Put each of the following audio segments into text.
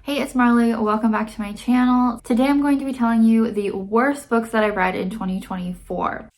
Hey, it's Marley. Welcome back to my channel. Today I'm going to be telling you the worst books that I read in 2024.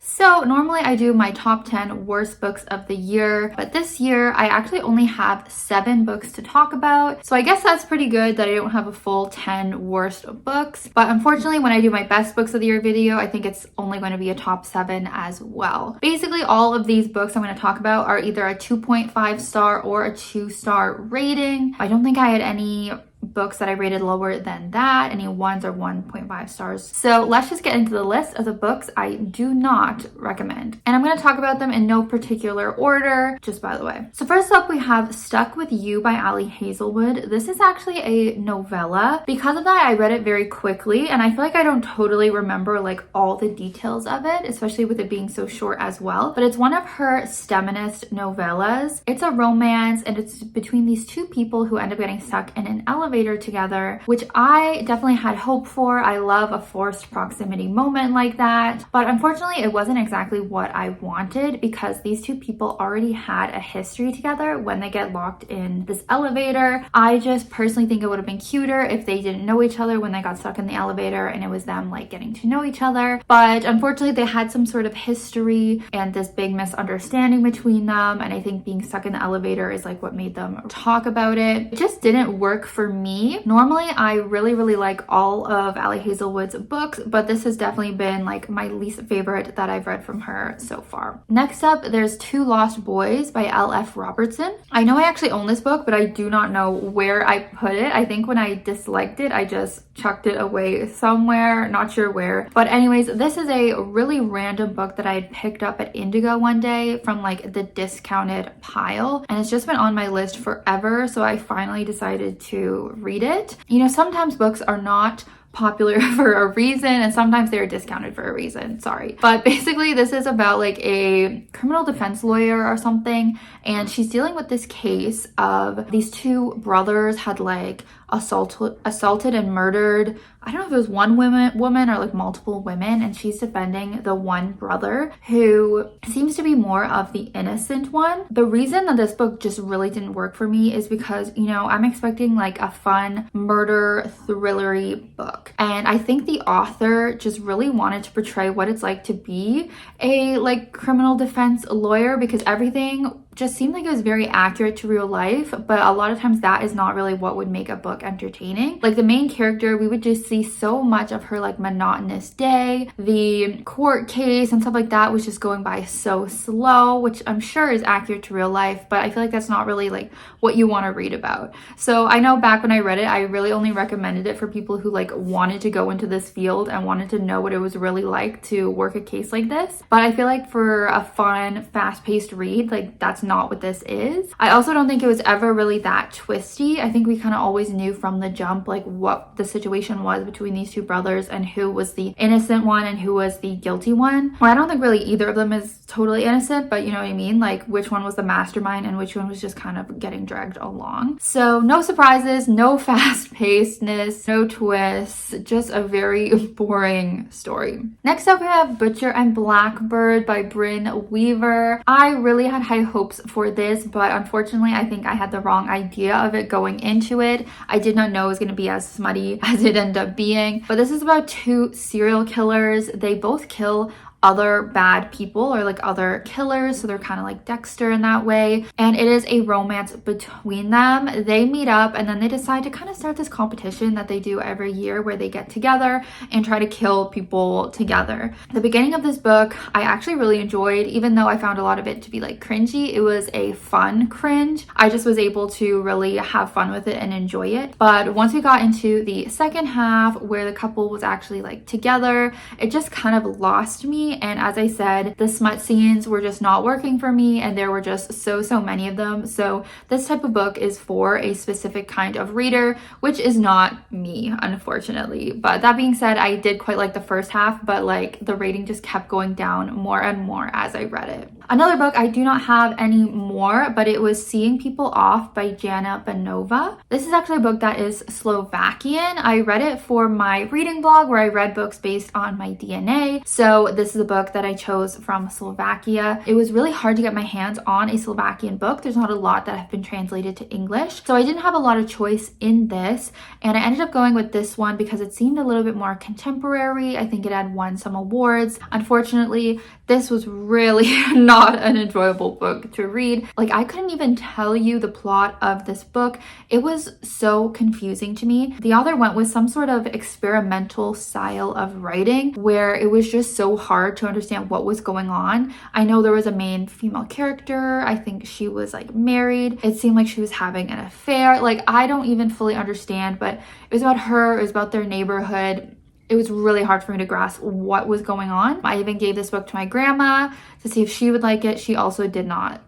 So normally I do my top 10 worst books of the year, but this year I actually only have 7 books to talk about. So I guess that's pretty good that I don't have a full 10 worst books. But unfortunately, when I do my best books of the year video, I think it's only going to be a top 7 as well. Basically, all of these books I'm going to talk about are either a 2.5 star or a 2-star rating. I don't think I had any books that I rated lower than that, any 1s or 1.5 stars. So let's just get into the list of the books I do not recommend. And I'm going to talk about them in no particular order, just by the way. So first up, we have Stuck With You by Hazelwood. This is actually a novella. Because of that, I read it very quickly, and I feel like I don't totally remember like all the details of it, especially with it being so short as well. But it's one of her STEMinist novellas. It's a romance, and it's between these two people who end up getting stuck in an elevator together, which I definitely had hope for. I love a forced proximity moment like that, but unfortunately it wasn't exactly what I wanted because these two people already had a history together when they get locked in this elevator. I just personally think it would have been cuter if they didn't know each other when they got stuck in the elevator and it was them like getting to know each other, but unfortunately they had some sort of history and this big misunderstanding between them, and I think being stuck in the elevator is like what made them talk about it. It just didn't work for me. Normally, I really like all of Hazelwood's books, but this has definitely been like my least favorite that I've read from her so far. Next up, there's Two Lost Boys by L.F. Robertson. I know I actually own this book, but I do not know where I put it. I think when I disliked it, I just chucked it away somewhere, not sure where. But anyways, this is a really random book that I had picked up at Indigo one day from like the discounted pile, and it's just been on my list forever, so I finally decided to read it. You know, sometimes books are not popular for a reason and sometimes they're discounted for a reason, sorry. But basically this is about like a criminal defense lawyer or something, and she's dealing with this case of these two brothers had like assaulted and murdered, I don't know if it was one woman or like multiple women, and she's defending the one brother who seems to be more of the innocent one. The reason that this book just really didn't work for me is because, you know, I'm expecting like a fun murder thrillery book, and I think the author just really wanted to portray what it's like to be a like criminal defense lawyer, because everything just seemed like it was very accurate to real life, but a lot of times that is not really what would make a book entertaining. Like the main character, we would just see so much of her like monotonous day. The court case and stuff like that was just going by so slow, which I'm sure is accurate to real life, but I feel like that's not really like what you want to read about. So I know back when I read it, I really only recommended it for people who like wanted to go into this field and wanted to know what it was really like to work a case like this. But I feel like for a fun, fast-paced read, like that's not what this is. I also don't think it was ever really that twisty. I think we kind of always knew from the jump like what the situation was between these two brothers and who was the innocent one and who was the guilty one. Well, I don't think really either of them is totally innocent, but you know what I mean? Like which one was the mastermind and which one was just kind of getting dragged along. So no surprises, no fast-pacedness, no twists, just a very boring story. Next up, we have Butcher and Blackbird by Brynne Weaver. I really had high hopes for this, but unfortunately I think I had the wrong idea of it going into it. I did not know it was going to be as smutty as it ended up being. But this is about two serial killers. They both kill other bad people or like other killers, so they're kind of like Dexter in that way, and it is a romance between them. They meet up and then they decide to kind of start this competition that they do every year where they get together and try to kill people together. The beginning of this book I actually really enjoyed, even though I found a lot of it to be like cringy. It was a fun cringe. I just was able to really have fun with it and enjoy it. But once we got into the second half where the couple was actually like together, it just kind of lost me. And as I said, the smut scenes were just not working for me, and there were just so many of them. So this type of book is for a specific kind of reader, which is not me, unfortunately. But that being said, I did quite like the first half, but like the rating just kept going down more and more as I read it. Another book I do not have any more, but it was Seeing People Off by Jana Benova. This is actually a book that is Slovakian. I read it for my reading blog where I read books based on my DNA. So this is a book that I chose from Slovakia. It was really hard to get my hands on a Slovakian book. There's not a lot that have been translated to English, so I didn't have a lot of choice in this, and I ended up going with this one because it seemed a little bit more contemporary. I think it had won some awards. Unfortunately, this was really not an enjoyable book to read. Like, I couldn't even tell you the plot of this book. It was so confusing to me. The author went with some sort of experimental style of writing where it was just so hard to understand what was going on. I know there was a main female character. I think she was like married. It seemed like she was having an affair. Like, I don't even fully understand, but it was about her, it was about their neighborhood. It was really hard for me to grasp what was going on. I even gave this book to my grandma to see if she would like it. She also did not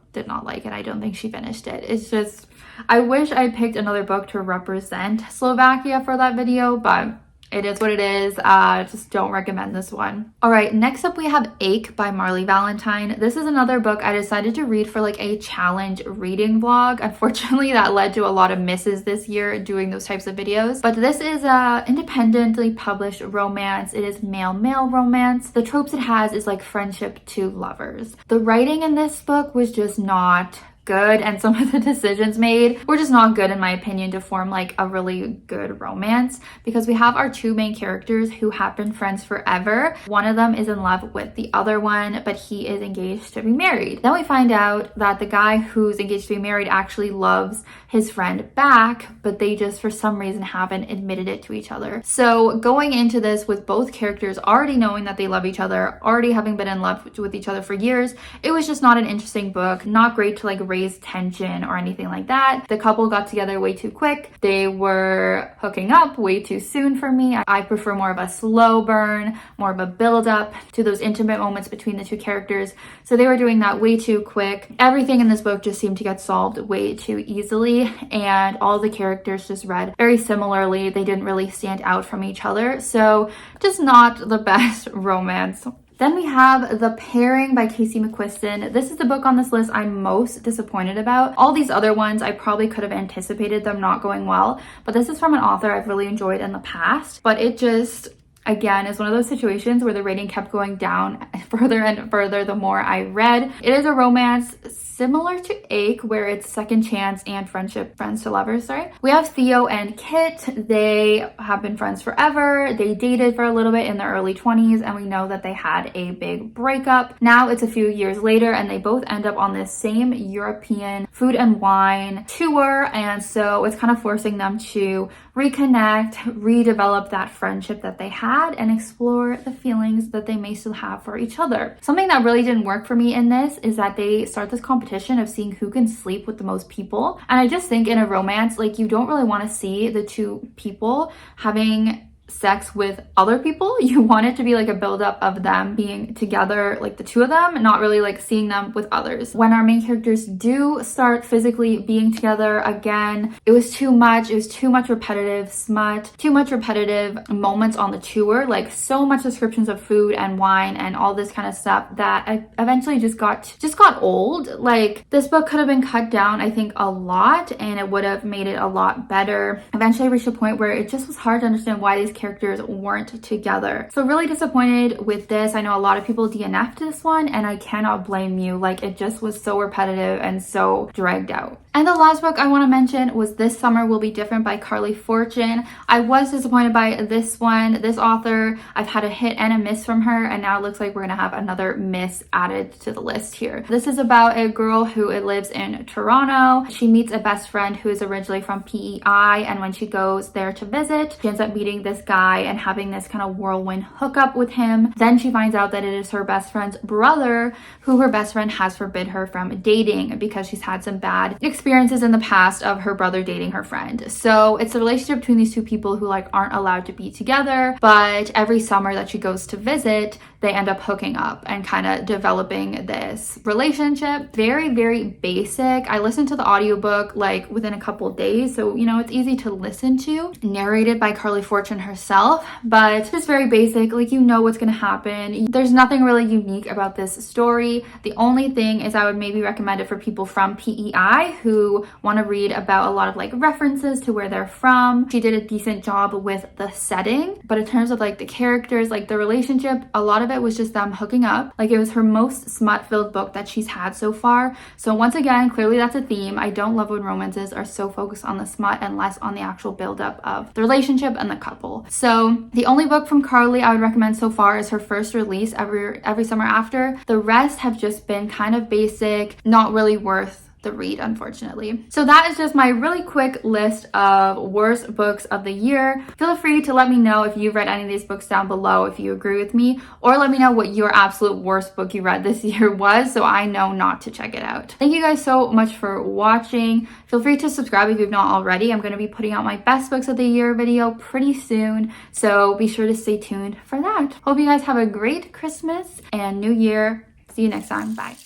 like it. I don't think she finished it. It's just, I wish I picked another book to represent Slovakia for that video, but it is what it is. Just don't recommend this one. All right, next up we have Ache by Marley Valentine. This is another book I decided to read for like a challenge reading vlog. Unfortunately, that led to a lot of misses this year doing those types of videos. But this is a independently published romance. It is male-male romance. The tropes it has is like friendship to lovers. The writing in this book was just not good, and some of the decisions made were just not good in my opinion to form like a really good romance, because we have our two main characters who have been friends forever. One of them is in love with the other one, but he is engaged to be married. Then we find out that the guy who's engaged to be married actually loves his friend back, but they just for some reason haven't admitted it to each other. So going into this with both characters already knowing that they love each other, already having been in love with each other for years, it was just not an interesting book. Not great to like raise tension or anything like that. The couple got together way too quick. They were hooking up way too soon for me. I prefer more of a slow burn, more of a build up to those intimate moments between the two characters. So they were doing that way too quick. Everything in this book just seemed to get solved way too easily, and all the characters just read very similarly. They didn't really stand out from each other. So just not the best romance. Then we have The Pairing by Casey Mcquiston. This is the book on this list I'm most disappointed about. All these other ones, I probably could have anticipated them not going well, but this is from an author I've really enjoyed in the past. But it just, again, is one of those situations where the rating kept going down further and further the more I read. It is a romance similar to Ache, where it's second chance and friendship, friends to lovers, sorry. We have Theo and Kit. They have been friends forever. They dated for a little bit in their early 20s, and we know that they had a big breakup. Now it's a few years later, and they both end up on this same European food and wine tour, and so it's kind of forcing them to reconnect, redevelop that friendship that they had, and explore the feelings that they may still have for each other. Something that really didn't work for me in this is that they start this competition of seeing who can sleep with the most people. And I just think in a romance, like, you don't really want to see the two people having sex with other people. You want it to be like a buildup of them being together, like the two of them, not really like seeing them with others. When our main characters do start physically being together again, it was too much. It was too much repetitive smut, too much repetitive moments on the tour, like so much descriptions of food and wine and all this kind of stuff that I eventually just got old. Like, this book could have been cut down, I think, a lot, and it would have made it a lot better. Eventually I reached a point where it just was hard to understand why these characters weren't together. So really disappointed with this. I know a lot of people DNF'd this one, and I cannot blame you. Like, it just was so repetitive and so dragged out. And the last book I want to mention was This Summer Will Be Different by Carley Fortune. I was disappointed by this one. This author, I've had a hit and a miss from her, and now it looks like we're gonna have another miss added to the list here. This is about a girl who lives in Toronto. She meets a best friend who is originally from PEI, and when she goes there to visit, she ends up meeting this guy and having this kind of whirlwind hookup with him. Then she finds out that it is her best friend's brother, who her best friend has forbid her from dating because she's had some bad experiences in the past of her brother dating her friend. So it's a relationship between these two people who like aren't allowed to be together, but every summer that she goes to visit, they end up hooking up and kind of developing this relationship. Very, very basic. I listened to the audiobook like within a couple days, so you know, it's easy to listen to. Narrated by Carley Fortune herself, but just very basic. Like, you know what's gonna happen. There's nothing really unique about this story. The only thing is I would maybe recommend it for people from PEI who want to read about a lot of like references to where they're from. She did a decent job with the setting, but in terms of like the characters, like the relationship, a lot of of it was just them hooking up. Like, it was her most smut-filled book that she's had so far. So once again, clearly that's a theme. I don't love when romances are so focused on the smut and less on the actual buildup of the relationship and the couple. So the only book from Carley I would recommend so far is her first release, Every Summer After. The rest have just been kind of basic, not really worth the read, unfortunately. So that is just my really quick list of worst books of the year. Feel free to let me know if you've read any of these books down below, if you agree with me, or let me know what your absolute worst book you read this year was, so I know not to check it out. Thank you guys so much for watching. Feel free to subscribe if you've not already. I'm going to be putting out my best books of the year video pretty soon, so be sure to stay tuned for that. Hope you guys have a great Christmas and New Year. See you next time. Bye.